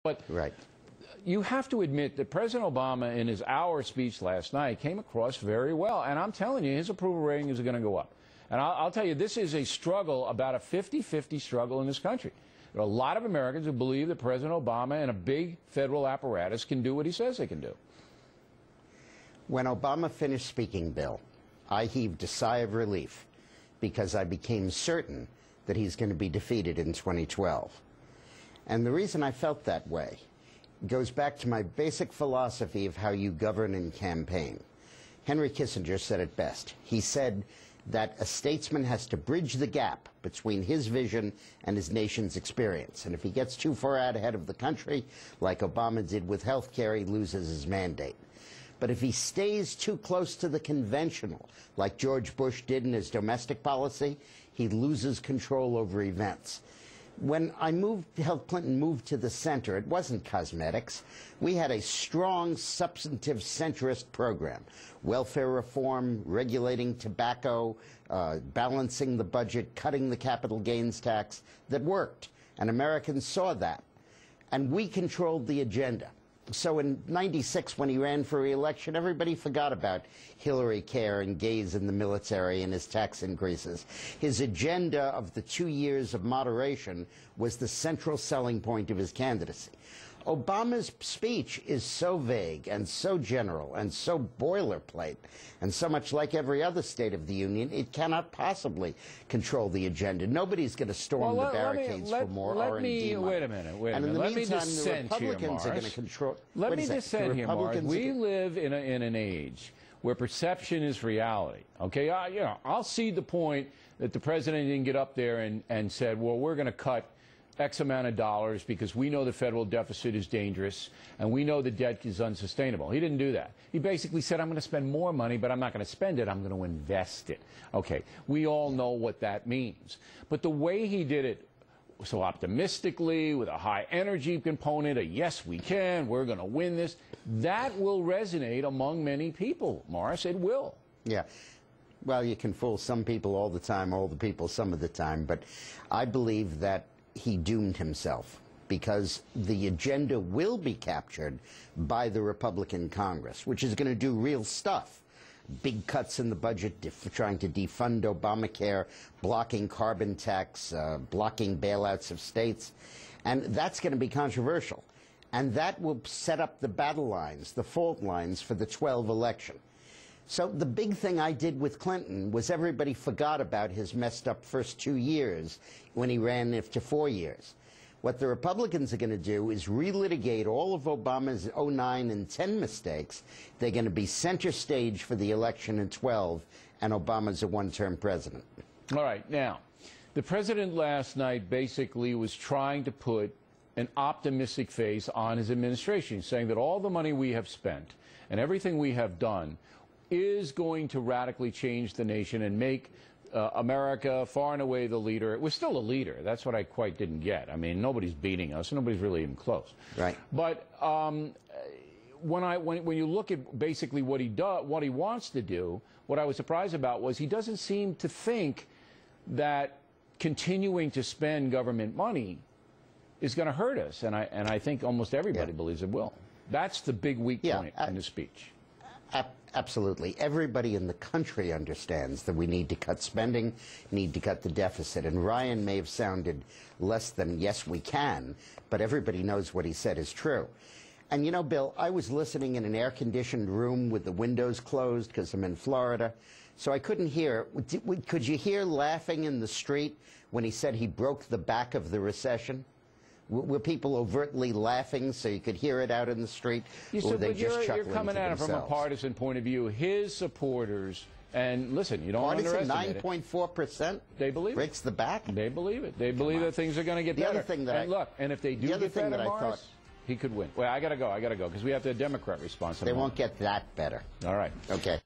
But Right. you have to admit that President Obama, in his hour speech last night, came across very well. And I'm telling you, his approval rating is going to go up. And I'll tell you, this is a struggle, about a 50-50 struggle in this country. There are a lot of Americans who believe that President Obama and a big federal apparatus can do what he says they can do. When Obama finished speaking, Bill, I heaved a sigh of relief because I became certain that he's going to be defeated in 2012. And the reason I felt that way goes back to my basic philosophy of how you govern and campaign. Henry Kissinger said it best. He said that a statesman has to bridge the gap between his vision and his nation's experience. And if he gets too far out ahead of the country, like Obama did with health care, he loses his mandate. But if he stays too close to the conventional, like George Bush did in his domestic policy, he loses control over events. When Bill Clinton moved to the center, it wasn't cosmetics. We had a strong, substantive, centrist program. Welfare reform, regulating tobacco, balancing the budget, cutting the capital gains tax, that worked. And Americans saw that. And we controlled the agenda. So in '96, when he ran for re-election, everybody forgot about Hillary Care and gays in the military and his tax increases. His agenda of the 2 years of moderation was the central selling point of his candidacy. Obama's speech is so vague and so general and so boilerplate and so much like every other State of the Union, it cannot possibly control the agenda. Nobody's going to storm the barricades for more R&D money. Wait a minute. And in the let meantime, me dissent the Republicans here, are going to control. Let me dissent here, Mark. We live in an age where perception is reality. Okay, I'll cede the point that the president didn't get up there and said, well, we're going to cut X amount of dollars because we know the federal deficit is dangerous and we know the debt is unsustainable. He didn't do that. He basically said, I'm going to spend more money, but I'm not going to spend it. I'm going to invest it. Okay, we all know what that means. But the way he did it so optimistically, with a high energy component, a yes, we can, we're going to win this, that will resonate among many people, Morris. It will. Yeah. Well, you can fool some people all the time, all the people some of the time, but I believe that he doomed himself because the agenda will be captured by the Republican Congress, which is going to do real stuff. Big cuts in the budget, trying to defund Obamacare, blocking carbon tax, blocking bailouts of states. And that's going to be controversial. And that will set up the battle lines, the fault lines for the 2012 election. So the big thing I did with Clinton was everybody forgot about his messed up first 2 years when he ran after 4 years. What the Republicans are going to do is relitigate all of Obama's 09 and 10 mistakes. They're going to be center stage for the election in 12, and Obama's a one-term president. All right. Now, the president last night basically was trying to put an optimistic face on his administration, saying that all the money we have spent and everything we have done is going to radically change the nation and make America far and away the leader. We're still a leader. That's what I quite didn't get. I mean, nobody's beating us. Nobody's really even close. Right. But when you look at basically what he does, what he wants to do, what I was surprised about was he doesn't seem to think that continuing to spend government money is going to hurt us. And I think almost everybody believes it will. That's the big weak point in the speech. Absolutely. Everybody in the country understands that we need to cut spending, need to cut the deficit. And Ryan may have sounded less than yes, we can, but everybody knows what he said is true. And you know, Bill, I was listening in an air-conditioned room with the windows closed because I'm in Florida, so I couldn't hear. Could you hear laughing in the street when he said he broke the back of the recession? Were people overtly laughing so you could hear it out in the street, or were they just chuckling to themselves? You're coming at it from a partisan point of view. His supporters, and listen, you don't underestimate it. 9.4%? They believe it. Breaks the back? They believe it. They believe that things are going to get better. And look, and if they do get better, Morris, he could win. Well, I got to go, because we have the Democrat response. They won't get that better. All right. Okay.